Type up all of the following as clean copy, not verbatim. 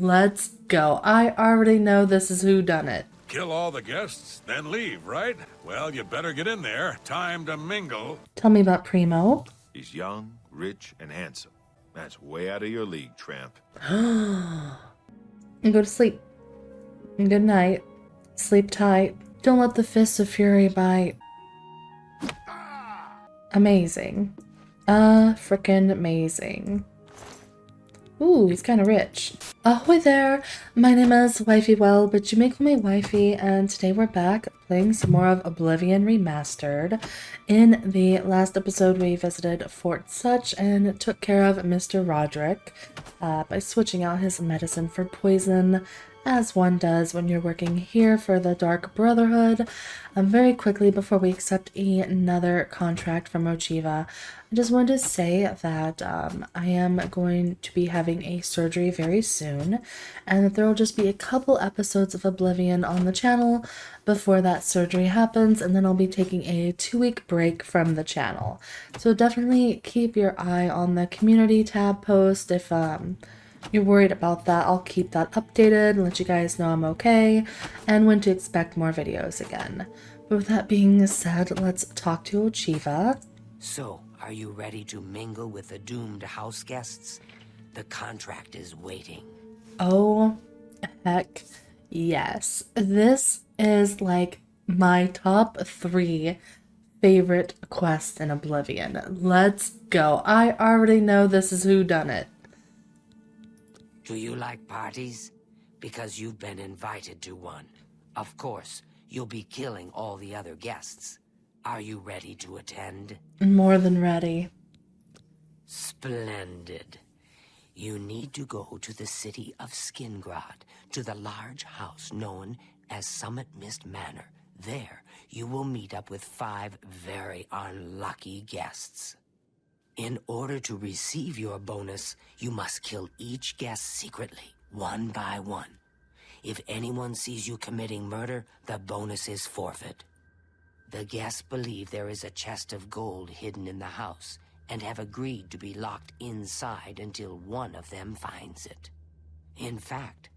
Let's go. I already know this is Whodunit. Kill all the guests, then leave, right? Well, you better get in there. Time to mingle. Tell me about Primo. He's young, rich, and handsome. That's way out of your league, tramp. And go to sleep. Good night. Sleep tight. Don't let the fists of fury bite. Amazing. Frickin' amazing. Ooh, he's kind of rich. Ahoy there! My name is WifeyWhale, but you may call me Wifey, and today we're back playing some more of Oblivion Remastered. In the last episode, we visited Fort Such and took care of Mr. Roderick by switching out his medicine for poison, as one does when you're working here for the Dark Brotherhood. Very quickly, before we accept another contract from Ochiva, I just wanted to say that I am going to be having a surgery very soon, and that there will just be a couple episodes of Oblivion on the channel before that surgery happens, and then I'll be taking a 2-week break from the channel. So definitely keep your eye on the community tab post if you're worried about that. I'll keep that updated and let you guys know I'm okay and when to expect more videos again. But with that being said, let's talk to Ochiva. So, are you ready to mingle with the doomed house guests? The contract is waiting. Oh, heck yes. This is like my top 3 favorite quests in Oblivion. Let's go. I already know this is Whodunit. Do you like parties? Because you've been invited to one. Of course, you'll be killing all the other guests. Are you ready to attend? More than ready. Splendid. You need to go to the city of Skingrad, to the large house known as Summitmist Manor. There, you will meet up with 5 very unlucky guests. In order to receive your bonus, you must kill each guest secretly, one by one. If anyone sees you committing murder, the bonus is forfeit. The guests believe there is a chest of gold hidden in the house, and have agreed to be locked inside until one of them finds it. In fact,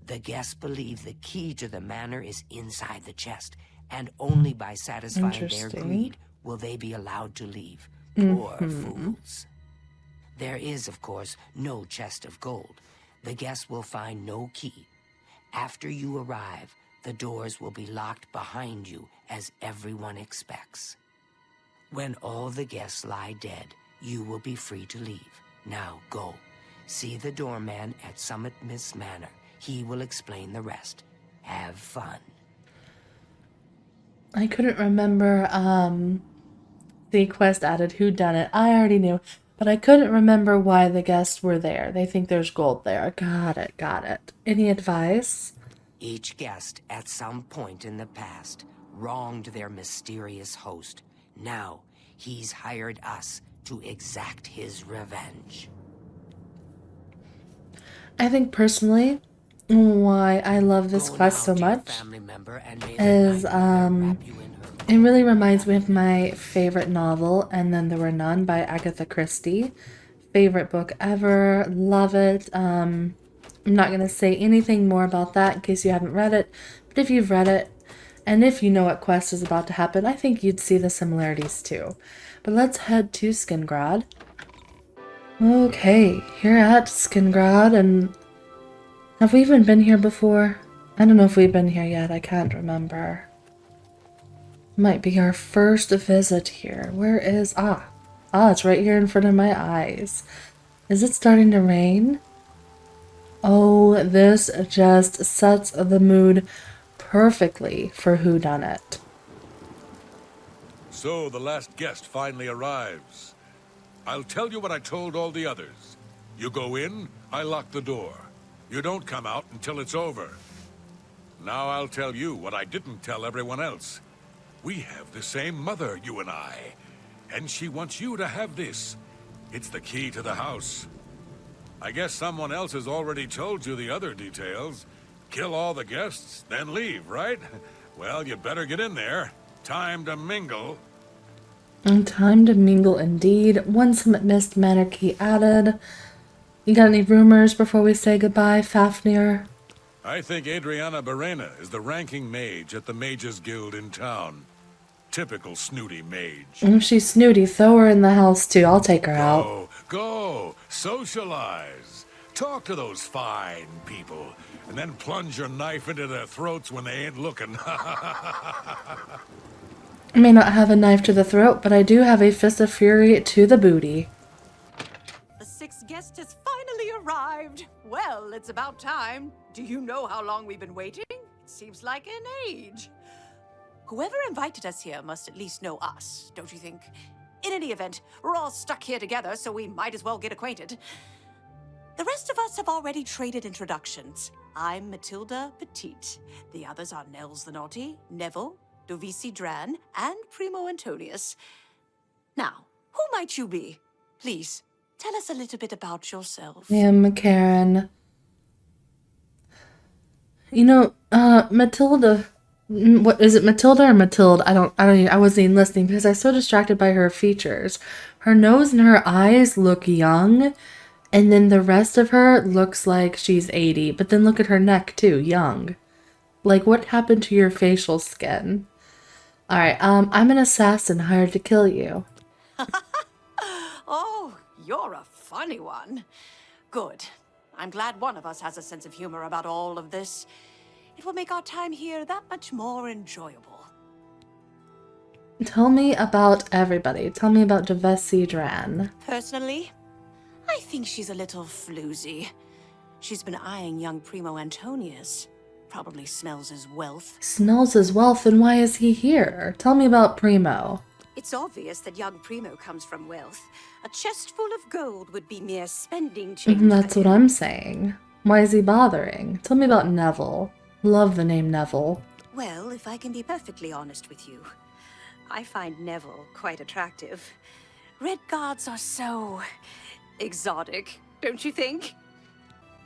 the guests believe the key to the manor is inside the chest, and only by satisfying their greed will they be allowed to leave. Poor fools. There is, of course, no chest of gold. The guests will find no key. After you arrive, the doors will be locked behind you, as everyone expects. When all the guests lie dead, you will be free to leave. Now go. See the doorman at Summitmist Manor. He will explain the rest. Have fun. I couldn't remember the quest added Whodunit. I already knew, but I couldn't remember why the guests were there. They think there's gold there. Got it, got it. Any advice? Each guest, at some point in the past, wronged their mysterious host. Now, he's hired us to exact his revenge. I think personally, why I love this quest so much is it really reminds me of my favorite novel, And Then There Were None by Agatha Christie. Favorite book ever. Love it. I'm not going to say anything more about that in case you haven't read it. But if you've read it, and if you know what quest is about to happen, I think you'd see the similarities too. But let's head to Skingrad. Okay, here at Skingrad, and have we even been here before? I don't know if we've been here yet. I can't remember. Might be our first visit here. Where is... it's right here in front of my eyes. Is it starting to rain? Oh, this just sets the mood perfectly for Whodunit. So the last guest finally arrives. I'll tell you what I told all the others. You go in, I lock the door. You don't come out until it's over. Now I'll tell you what I didn't tell everyone else. We have the same mother, you and I. And she wants you to have this. It's the key to the house. I guess someone else has already told you the other details. Kill all the guests, then leave, right? Well, you better get in there. Time to mingle. And time to mingle indeed. One Summitmist Manor key added. You got any rumors before we say goodbye, Fafnir? I think Adriana Barrena is the ranking mage at the Mages Guild in town. Typical snooty mage. If she's snooty, throw her in the house too. I'll take her out. Go, socialize. Talk to those fine people, and then plunge your knife into their throats when they ain't looking. I may not have a knife to the throat, but I do have a fist of fury to the booty. The sixth guest has finally arrived. Well, it's about time. Do you know how long we've been waiting? It seems like an age. Whoever invited us here must at least know us, don't you think? In any event, we're all stuck here together, so we might as well get acquainted. The rest of us have already traded introductions. I'm Matilda Petite. The others are Nels the Naughty, Neville, Dovisi Dran, and Primo Antonius. Now, who might you be? Please, tell us a little bit about yourself. Yeah, Karen. You know, Matilda. What is it, Matilda or Matilde? I wasn't even listening because I was so distracted by her features. Her nose and her eyes look young, and then the rest of her looks like she's 80. But then look at her neck too, young. Like, what happened to your facial skin? All right, I'm an assassin hired to kill you. Oh, you're a funny one. Good. I'm glad one of us has a sense of humor about all of this. It will make our time here that much more enjoyable. Tell me about everybody. Tell me about Dovisi Dran. Personally, I think she's a little floozy. She's been eyeing young Primo Antonius. Probably smells his wealth. Smells his wealth, and why is he here? Tell me about Primo. It's obvious that young Primo comes from wealth. A chest full of gold would be mere spending change. That's what I'm saying. Why is he bothering? Tell me about Neville. Love the name Neville. Well, if I can be perfectly honest with you, I find Neville quite attractive. Red guards are so exotic, don't you think?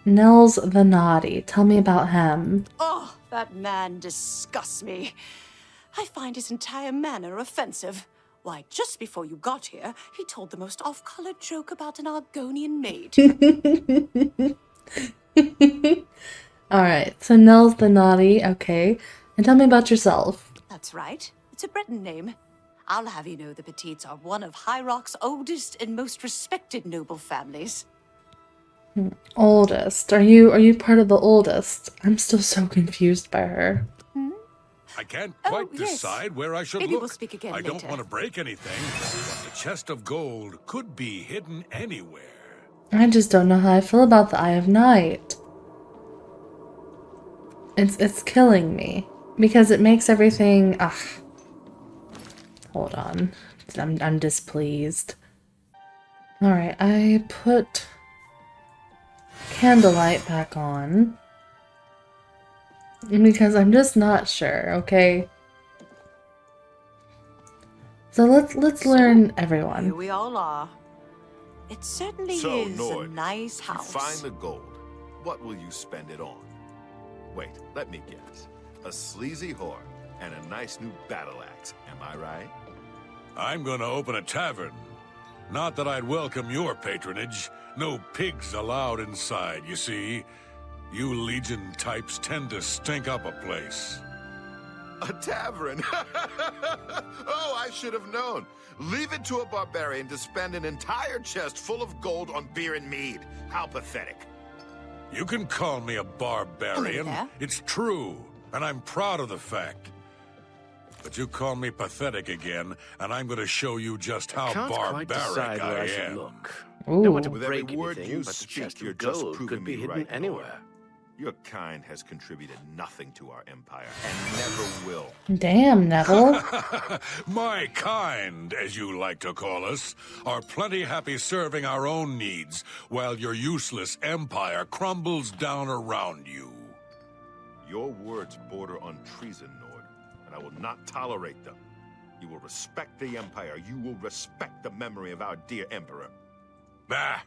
Nels the Naughty. Tell me about him. Oh, that man disgusts me. I find his entire manner offensive. Why, just before you got here, he told the most off-color joke about an Argonian maid. Alright, so Nels the Naughty, okay. And tell me about yourself. That's right. It's a Breton name. I'll have you know the Petites are one of High Rock's oldest and most respected noble families. Oldest. Are you part of the oldest? I'm still so confused by her. I can't quite yes. decide where I should Maybe look. we'll speak again I don't later. want to break anything, but the chest of gold could be hidden anywhere. I just don't know how I feel about the Eye of Night. It's killing me. Because it makes everything... Ugh. Hold on. I'm displeased. Alright, I put candlelight back on. Because I'm just not sure, okay? So let's learn everyone. Here we all are. It certainly So, is Nord, a nice if you house. find the gold, what will you spend it on? Wait, let me guess. A sleazy whore and a nice new battle axe, am I right? I'm gonna open a tavern. Not that I'd welcome your patronage. No pigs allowed inside, you see. You Legion types tend to stink up a place. A tavern? Oh, I should have known. Leave it to a barbarian to spend an entire chest full of gold on beer and mead. How pathetic. You can call me a barbarian. Hello there. It's true, and I'm proud of the fact. But you call me pathetic again, and I'm gonna show you just how Can't quite decide barbaric where I I should am. look. Ooh. Don't want to With every break word anything, you but the speak, chest you're of just gold proving could be me hidden right, anywhere. Your kind has contributed nothing to our empire, and never will. Damn, Neville. My kind, as you like to call us, are plenty happy serving our own needs, while your useless empire crumbles down around you. Your words border on treason, Nord, and I will not tolerate them. You will respect the empire. You will respect the memory of our dear emperor. Bah!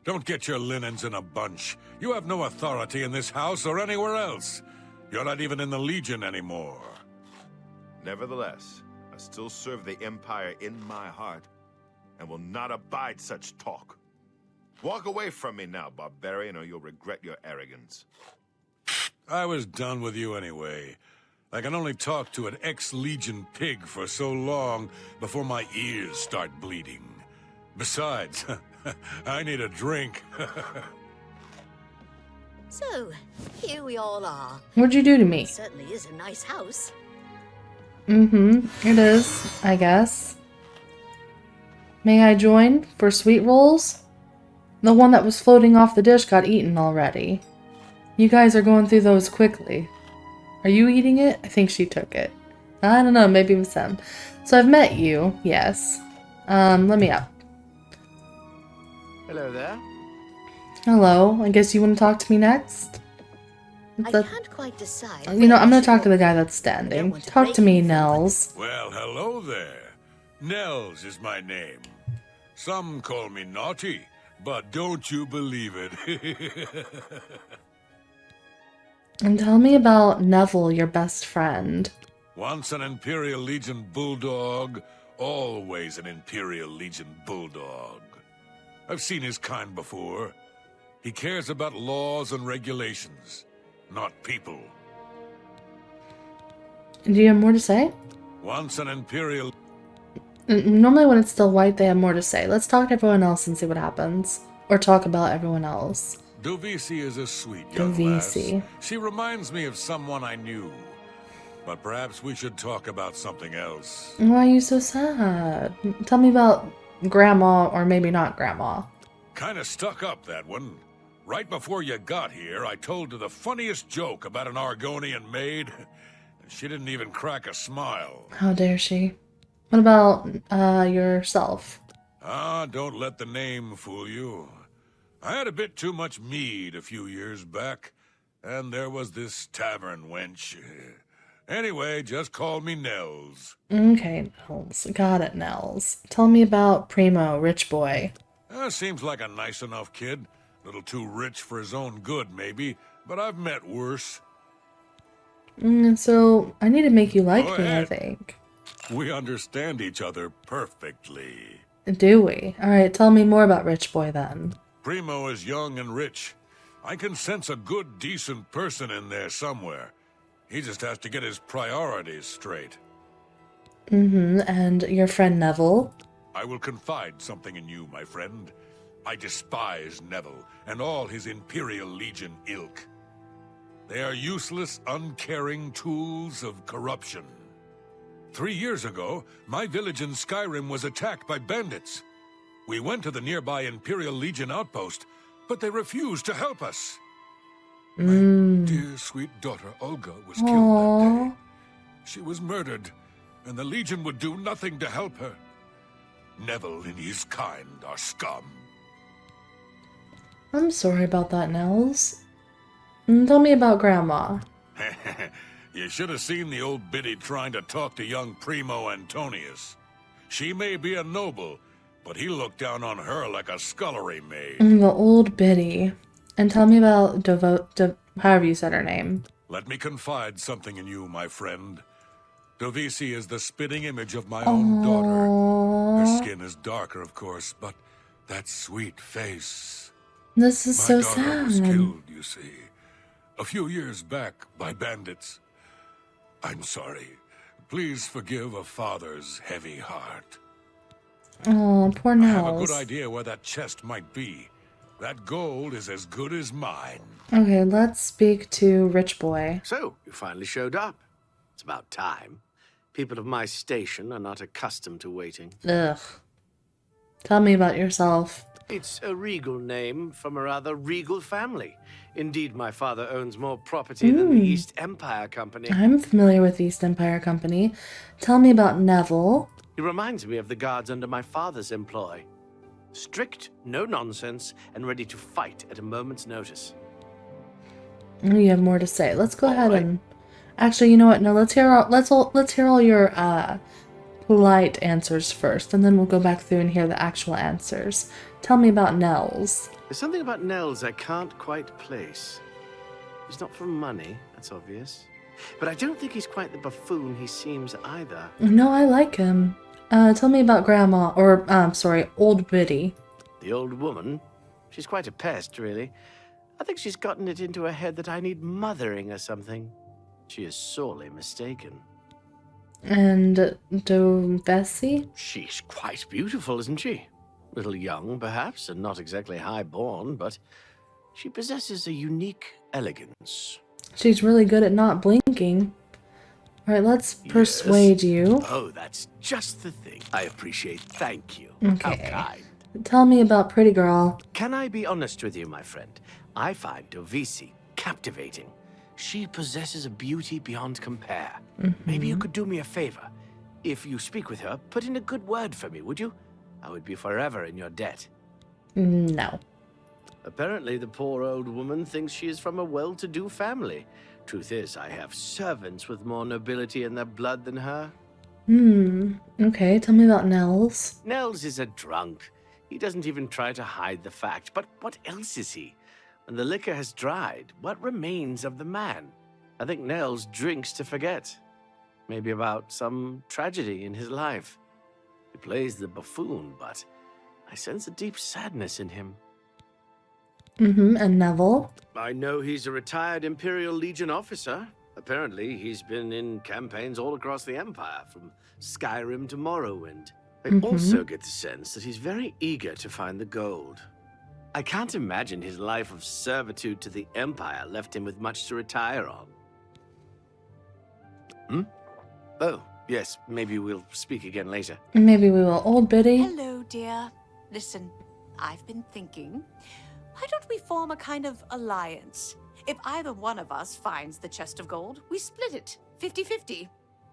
Don't get your linens in a bunch. You have no authority in this house or anywhere else. You're not even in the Legion anymore. Nevertheless, I still serve the empire in my heart, and will not abide such talk. Walk away from me now, barbarian, or you'll regret your arrogance. I was done with you anyway. I can only talk to an ex-Legion pig for so long before my ears start bleeding. Besides, I need a drink. So, here we all are. What'd you do to me? It certainly is a nice house. It is, I guess. May I join for sweet rolls? The one that was floating off the dish got eaten already. You guys are going through those quickly. Are you eating it? I think she took it. I don't know, maybe it was them. So I've met you, yes. Let me up. Hello there. Hello, I guess you want to talk to me next? I can't quite decide. You know, I'm where gonna talk to the should guy that's I don't standing. want to Talk break to me, anything, but- Nels. Well, hello there. Nels is my name. Some call me naughty, but don't you believe it. And tell me about Neville, your best friend. Once an Imperial Legion bulldog, always an Imperial Legion bulldog. I've seen his kind before. He cares about laws and regulations, not people. Do you have more to say? Once an Imperial... Normally when it's still white, they have more to say. Let's talk to everyone else and see what happens. Or talk about everyone else. Dovisi is a sweet young Dovisi. lass. She reminds me of someone I knew. But perhaps we should talk about something else. Why are you so sad? Tell me about Grandma, or maybe not Grandma. Kinda stuck up, that one. Right before you got here, I told her the funniest joke about an Argonian maid. And she didn't even crack a smile. How dare she? What about, yourself? Ah, don't let the name fool you. I had a bit too much mead a few years back, and there was this tavern wench. Anyway, just call me Nels. Okay, Nels. Got it, Nels. Tell me about Primo, rich boy. Seems like a nice enough kid. Little too rich for his own good, maybe, but I've met worse. So, I need to make you like Go me, I ahead. think. We understand each other perfectly. Do we? Alright, tell me more about Rich Boy then. Primo is young and rich. I can sense a good, decent person in there somewhere. He just has to get his priorities straight. And your friend Neville? I will confide something in you, my friend. I despise Neville and all his Imperial Legion ilk. They are useless, uncaring tools of corruption. 3 years ago, my village in Skyrim was attacked by bandits. We went to the nearby Imperial Legion outpost, but they refused to help us. My dear, sweet daughter Olga was killed that day. She was murdered, and the Legion would do nothing to help her. Neville and his kind are scum. I'm sorry about that, Nels. Tell me about Grandma. You should have seen the old biddy trying to talk to young Primo Antonius. She may be a noble, but he looked down on her like a scullery maid. The old biddy. And tell me about however you said her name. Let me confide something in you, my friend. Dovisi is the spitting image of my own daughter. Her skin is darker, of course, but that sweet face. This is My so daughter sad. was killed, you see, a few years back by bandits. I'm sorry. Please forgive a father's heavy heart. Oh, poor I have a good Nels. idea where that chest might be. That gold is as good as mine. Okay, let's speak to Rich Boy. So, you finally showed up. It's about time. People of my station are not accustomed to waiting. Ugh. Tell me about yourself. It's a regal name from a rather regal family. Indeed, my father owns more property than the East Empire Company. I'm familiar with East Empire Company. Tell me about Neville. He reminds me of the guards under my father's employ. Strict, no nonsense, and ready to fight at a moment's notice. You have more to say. Let's go ahead right. and... Actually, you know what? No, let's hear all your polite answers first, and then we'll go back through and hear the actual answers. Tell me about Nels. There's something about Nels I can't quite place. He's not from money, that's obvious. But I don't think he's quite the buffoon he seems either. No, I like him. Tell me about Grandma, or, sorry, Old Biddy. The old woman, She's quite a pest, really. I think she's gotten it into her head that I need mothering or something. She is sorely mistaken. And Bessie? She's quite beautiful, isn't she? A little young, perhaps, and not exactly high-born, but she possesses a unique elegance. She's really good at not blinking. Alright, let's persuade you. Oh, that's just the thing. I appreciate. Thank you. Okay. How kind. Tell me about Pretty Girl. Can I be honest with you, my friend? I find Dovisi captivating. She possesses a beauty beyond compare. Maybe you could do me a favor. If you speak with her, put in a good word for me, would you? I would be forever in your debt. No. Apparently, the poor old woman thinks she is from a well-to-do family. Truth is, I have servants with more nobility in their blood than her. Okay, tell me about Nels. Nels is a drunk. He doesn't even try to hide the fact. But what else is he? When the liquor has dried, what remains of the man? I think Nels drinks to forget. Maybe about some tragedy in his life. He plays the buffoon, but I sense a deep sadness in him. And Neville. I know he's a retired Imperial Legion officer. Apparently, he's been in campaigns all across the Empire, from Skyrim to Morrowind. I also get the sense that he's very eager to find the gold. I can't imagine his life of servitude to the Empire left him with much to retire on. Oh, yes, maybe we'll speak again later. Maybe we will. Old Biddy. Hello, dear. Listen, I've been thinking, why don't we form a kind of alliance? If either one of us finds the chest of gold, we split it, 50-50.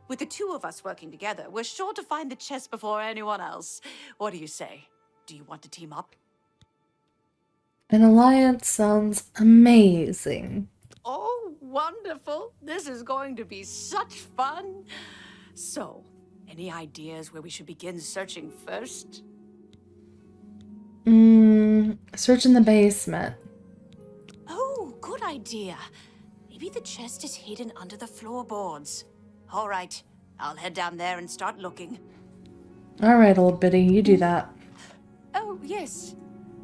With the two of us working together, we're sure to find the chest before anyone else. What do you say? Do you want to team up? An alliance sounds amazing. Oh, wonderful. This is going to be such fun. So, any ideas where we should begin searching first? Search in the basement. Oh, good idea. Maybe the chest is hidden under the floorboards. All right, I'll head down there and start looking. Alright, Old Biddy, you do that. Oh, yes.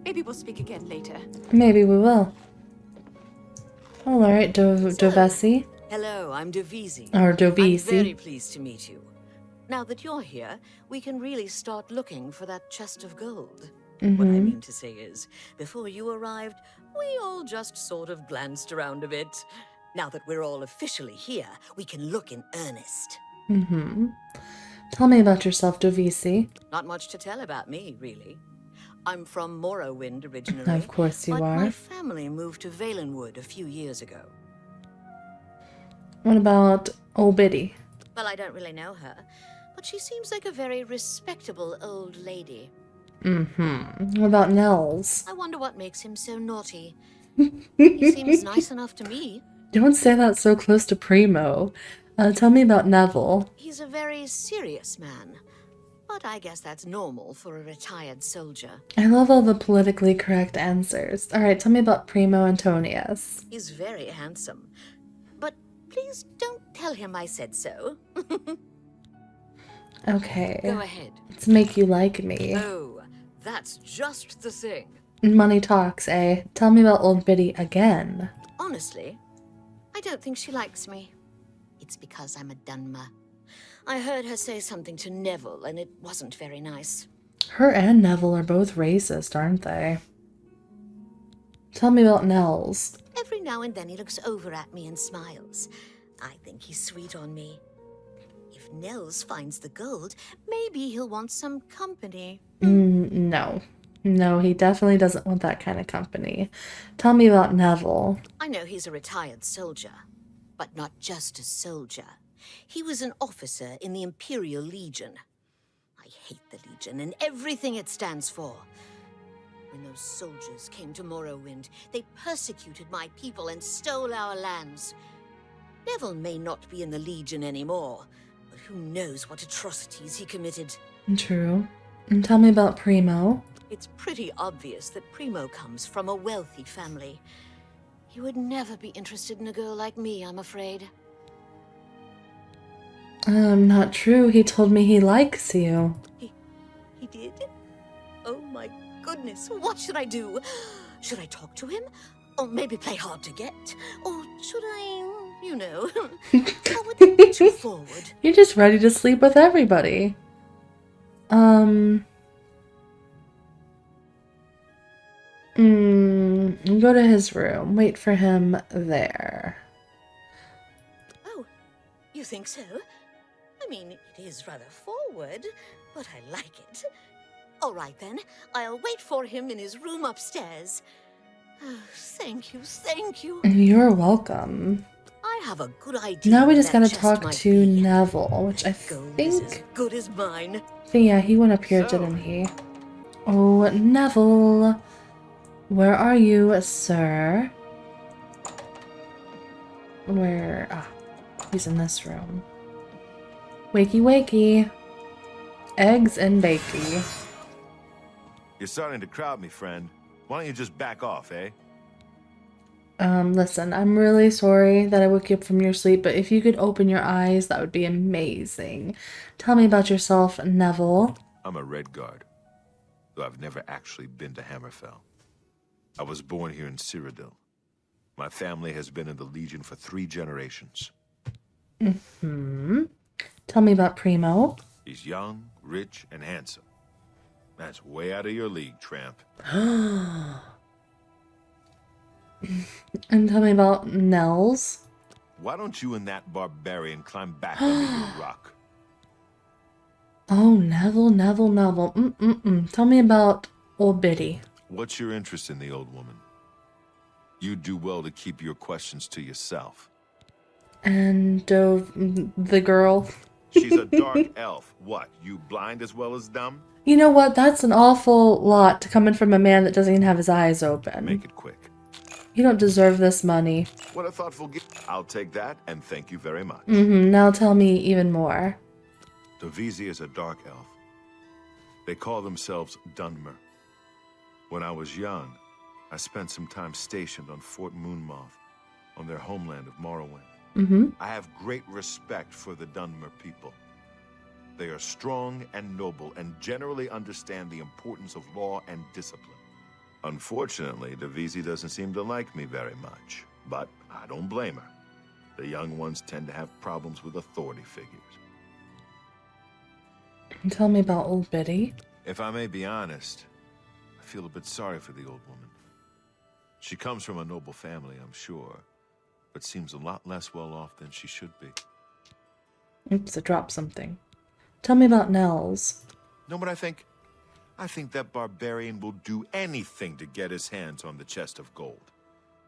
Maybe we'll speak again later. Maybe we will. Alright, Dovesi. Hello, I'm Dovisi. Or I'm very Dovisi. pleased to meet you. Now that you're here, we can really start looking for that chest of gold. What I mean to say is, before you arrived, we all just sort of glanced around a bit. Now that we're all officially here, we can look in earnest. Tell me about yourself, Dovisi. Not much to tell about me, really. I'm from Morrowind originally. Of course you but are. my family moved to Valenwood a few years ago. What about Old Biddy? Well, I don't really know her, but she seems like a very respectable old lady. What about Nels? I wonder what makes him so naughty. He seems nice enough to me. Don't say that so close to Primo. Tell me about Neville. He's a very serious man, but I guess that's normal for a retired soldier. I love all the politically correct answers. Alright, tell me about Primo Antonius. He's very handsome, but please don't tell him I said so. Okay. Go ahead. Let's make you like me. Oh, that's just the thing. Money talks, eh? Tell me about Old Biddy again. Honestly, I don't think she likes me. It's because I'm a Dunmer. I heard her say something to Neville, and it wasn't very nice. Her and Neville are both racist, aren't they? Tell me about Nels. Every now and then he looks over at me and smiles. I think he's sweet on me. If Nels finds the gold, maybe he'll want some company. No. No, he definitely doesn't want that kind of company. Tell me about Neville. I know he's a retired soldier, but not just a soldier. He was an officer in the Imperial Legion. I hate the Legion and everything it stands for. When those soldiers came to Morrowind, they persecuted my people and stole our lands. Neville may not be in the Legion anymore, but who knows what atrocities he committed. True. And tell me about Primo. It's pretty obvious that Primo comes from a wealthy family. He would never be interested in a girl like me, I'm afraid. Not true. He told me he likes you. He did? Oh my goodness, what should I do? Should I talk to him? Or maybe play hard to get? Or should I, you know, or would that be too forward? You're just ready to sleep with everybody. Go to his room. Wait for him there. Oh, you think so? I mean, it is rather forward, but I like it. All right, then. I'll wait for him in his room upstairs. Oh, thank you, thank you. You're welcome. I have a good idea. Now we where just that gotta chest talk might to be. Neville, which I Gold is as think... good as mine. Yeah, he went up here, So- didn't he? Oh, Neville. Where are you, sir? Where? Ah, he's in this room. Wakey, wakey. Eggs and bakey. You're starting to crowd me, friend. Why don't you just back off, eh? Listen, I'm really sorry that I woke you up from your sleep, but if you could open your eyes, that would be amazing. Tell me about yourself, Neville. I'm a Red Guard, though I've never actually been to Hammerfell. I was born here in Cyrodiil. My family has been in the Legion for 3 generations. Tell me about Primo. He's young, rich, and handsome. That's way out of your league, tramp. And tell me about Nels. Why don't you and that barbarian climb back under your rock? Oh, Neville. Tell me about old Biddy. What's your interest in the old woman? You'd do well to keep your questions to yourself. And the girl. She's a dark elf. What, you blind as well as dumb? You know what? That's an awful lot to come in from a man that doesn't even have his eyes open. Make it quick. You don't deserve this money. What a thoughtful gift. I'll take that, and thank you very much. Now tell me even more. Davisi is a dark elf. They call themselves Dunmer. When I was young, I spent some time stationed on Fort Moonmoth, on their homeland of Morrowind. I have great respect for the Dunmer people. They are strong and noble, and generally understand the importance of law and discipline. Unfortunately, Davisi doesn't seem to like me very much, but I don't blame her. The young ones tend to have problems with authority figures. Tell me about old Biddy. If I may be honest, I feel a bit sorry for the old woman. She comes from a noble family, I'm sure, but seems a lot less well off than she should be. Oops, I dropped something. Tell me about Nels. Know what I think? I think that barbarian will do anything to get his hands on the chest of gold.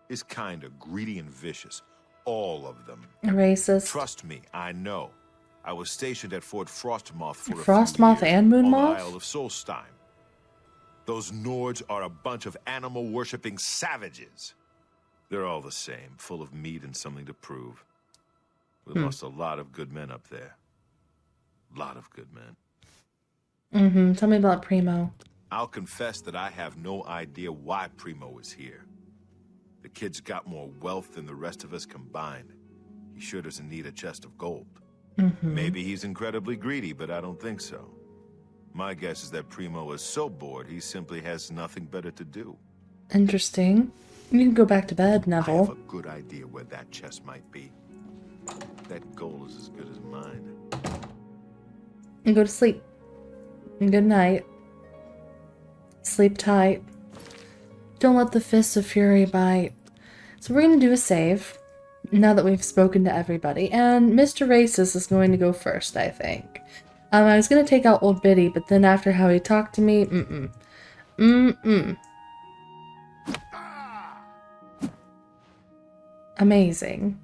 He's kinda greedy and vicious. All of them. A racist. Trust me, I know. I was stationed at Fort Frostmoth for a few Frostmoth years, and on the Moonmoth? Isle of Solstheim. Those Nords are a bunch of animal-worshipping savages. They're all the same, full of meat and something to prove. We lost a lot of good men up there. Lot of good men. Tell me about Primo. I'll confess that I have no idea why Primo is here. The kid's got more wealth than the rest of us combined. He sure doesn't need a chest of gold. Maybe he's incredibly greedy, but I don't think so. My guess is that Primo is so bored he simply has nothing better to do. Interesting. You can go back to bed, I have Neville. a good idea where that chest might be. That gold is as good as mine. And go to sleep. And good night. Sleep tight. Don't let the fists of fury bite. So we're going to do a save. Now that we've spoken to everybody. And Mr. Racist is going to go first, I think. I was going to take out old Biddy, but then after how he talked to me, Amazing.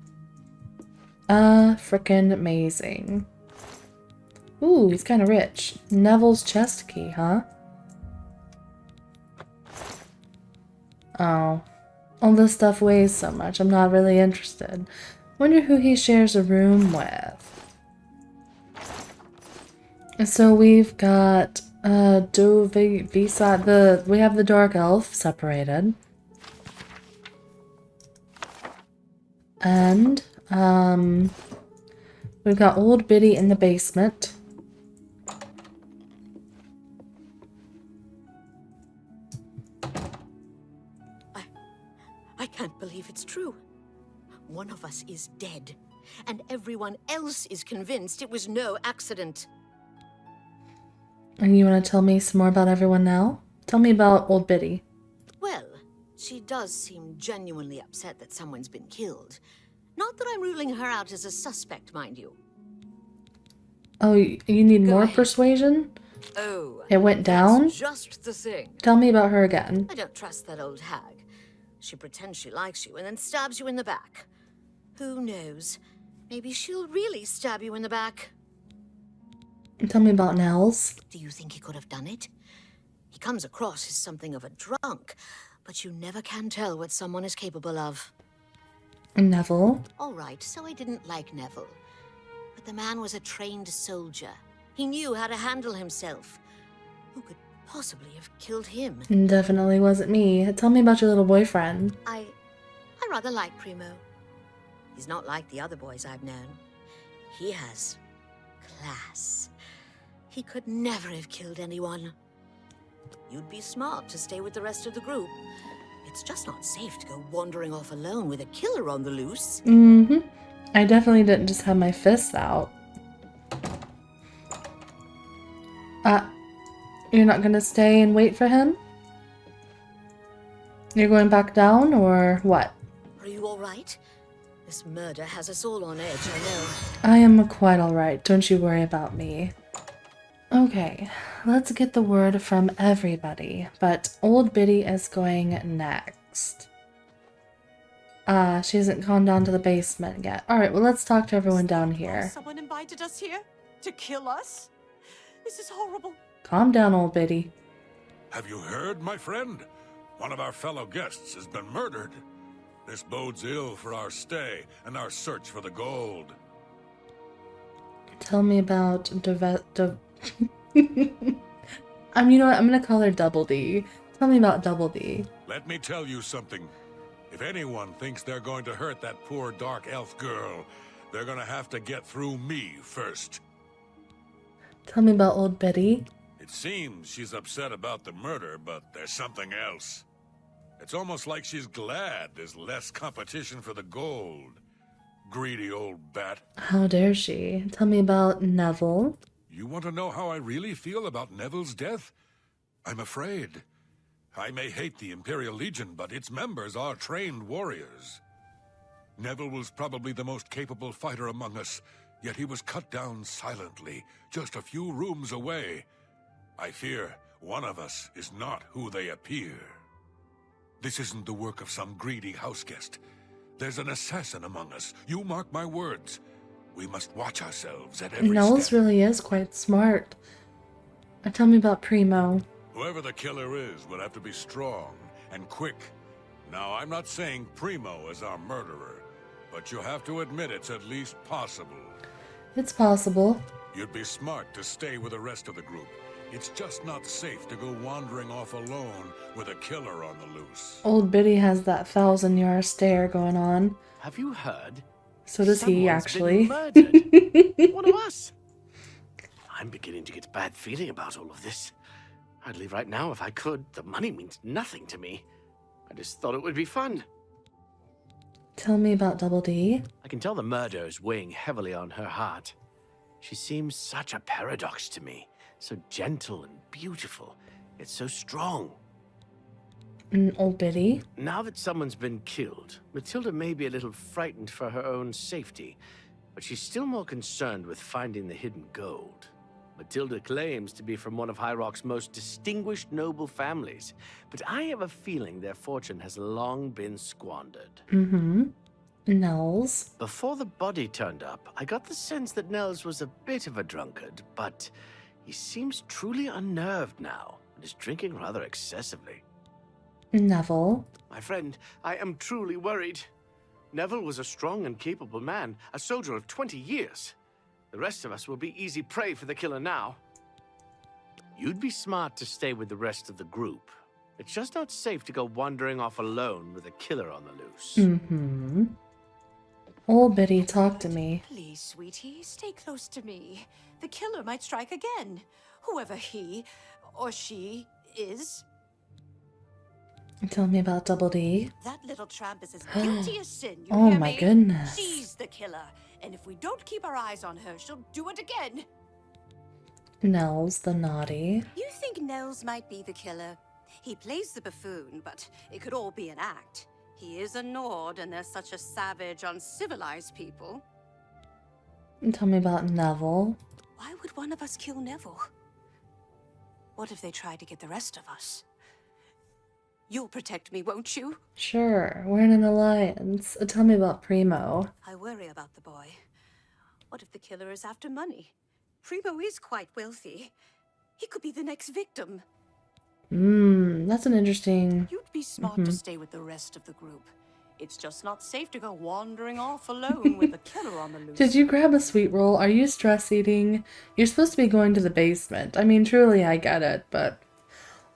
Frickin' amazing. Ooh, he's kind of rich. Neville's chest key, huh? Oh. All this stuff weighs so much, I'm not really interested. Wonder who he shares a room with. So we've got, we have the Dark Elf separated. And, we've got old Biddy in the basement. else is dead. And everyone else is convinced it was no accident. And you want to tell me some more about everyone now? Tell me about old Biddy. Well, she does seem genuinely upset that someone's been killed. Not that I'm ruling her out as a suspect, mind you. Oh, you need Go more ahead. persuasion? Oh, It went down? that's just the thing. Tell me about her again. I don't trust that old hag. She pretends she likes you and then stabs you in the back. Who knows? Maybe she'll really stab you in the back. Tell me about Nels. Do you think he could have done it? He comes across as something of a drunk, but you never can tell what someone is capable of. Neville. All right, so I didn't like Neville. But the man was a trained soldier. He knew how to handle himself. Who could possibly have killed him? Definitely wasn't me. Tell me about your little boyfriend. I rather like Primo. He's not like the other boys I've known. He has class. He could never have killed anyone. You'd be smart to stay with the rest of the group. It's just not safe to go wandering off alone with a killer on the loose. Mm-hmm. I definitely didn't just have my fists out. You're not gonna stay and wait for him? You're going back down, or what? Are you all right? This murder has us all on edge, I know. I am quite alright, don't you worry about me. Okay, let's get the word from everybody, but old Biddy is going next. She hasn't gone down to the basement yet. Alright, well let's talk to everyone down here. Someone invited us here to kill us? This is horrible. Calm down, old Biddy. Have you heard, my friend? One of our fellow guests has been murdered. This bodes ill for our stay and our search for the gold. Tell me about you know what? I'm gonna call her Double D. Tell me about Double D. Let me tell you something. If anyone thinks they're going to hurt that poor dark elf girl, they're gonna have to get through me first. Tell me about old Biddy. It seems she's upset about the murder, but there's something else. It's almost like she's glad there's less competition for the gold. Greedy old bat. How dare she? Tell me about Neville. You want to know how I really feel about Neville's death? I'm afraid. I may hate the Imperial Legion, but its members are trained warriors. Neville was probably the most capable fighter among us, yet he was cut down silently, just a few rooms away. I fear one of us is not who they appear. This isn't the work of some greedy houseguest. There's an assassin among us. You mark my words. We must watch ourselves at every Knowles step. really is quite smart. Tell me about Primo. Whoever the killer is will have to be strong and quick. Now, I'm not saying Primo is our murderer, but you have to admit it's at least possible. It's possible. You'd be smart to stay with the rest of the group. It's just not safe to go wandering off alone with a killer on the loose. Old Biddy has that 1,000-yard stare going on. Have you heard? So does he, Someone's actually. been murdered. One of us. I'm beginning to get a bad feeling about all of this. I'd leave right now if I could. The money means nothing to me. I just thought it would be fun. Tell me about Double D. I can tell the murder is weighing heavily on her heart. She seems such a paradox to me. So gentle and beautiful. It's so strong. Old Biddy. Now that someone's been killed, Matilda may be a little frightened for her own safety, but she's still more concerned with finding the hidden gold. Matilda claims to be from one of High Rock's most distinguished noble families, but I have a feeling their fortune has long been squandered. Nels. Before the body turned up, I got the sense that Nels was a bit of a drunkard, but he seems truly unnerved now and is drinking rather excessively. Neville. My friend, I am truly worried. Neville was a strong and capable man, a soldier of 20 years. The rest of us will be easy prey for the killer now. You'd be smart to stay with the rest of the group. It's just not safe to go wandering off alone with a killer on the loose. Old Biddy, talk to me. Please, sweetie, stay close to me. The killer might strike again. Whoever he or she is. Tell me about Double D. That little tramp is as guilty as sin, you Oh hear my me? goodness. She's the killer, and if we don't keep our eyes on her, she'll do it again. Nels the naughty. You think Nels might be the killer? He plays the buffoon, but it could all be an act. He is a Nord, and they're such a savage, uncivilized people. Tell me about Neville. Why would one of us kill Neville? What if they try to get the rest of us? You'll protect me, won't you? Sure, we're in an alliance. Tell me about Primo. I worry about the boy. What if the killer is after money? Primo is quite wealthy. He could be the next victim. That's an interesting... You'd be smart to stay with the rest of the group. It's just not safe to go wandering off alone with the killer on the loose. Did you grab a sweet roll? Are you stress eating? You're supposed to be going to the basement. I mean, truly, I get it, but...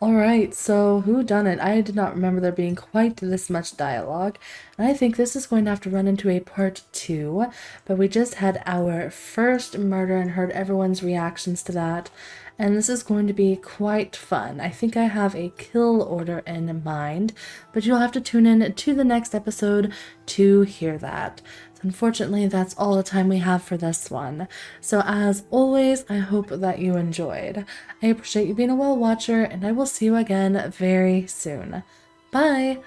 Alright, so Whodunit? I did not remember there being quite this much dialogue, and I think this is going to have to run into a part 2, but we just had our first murder and heard everyone's reactions to that, and this is going to be quite fun. I think I have a kill order in mind, but you'll have to tune in to the next episode to hear that. Unfortunately, that's all the time we have for this one. So as always, I hope that you enjoyed. I appreciate you being a whale watcher, and I will see you again very soon. Bye!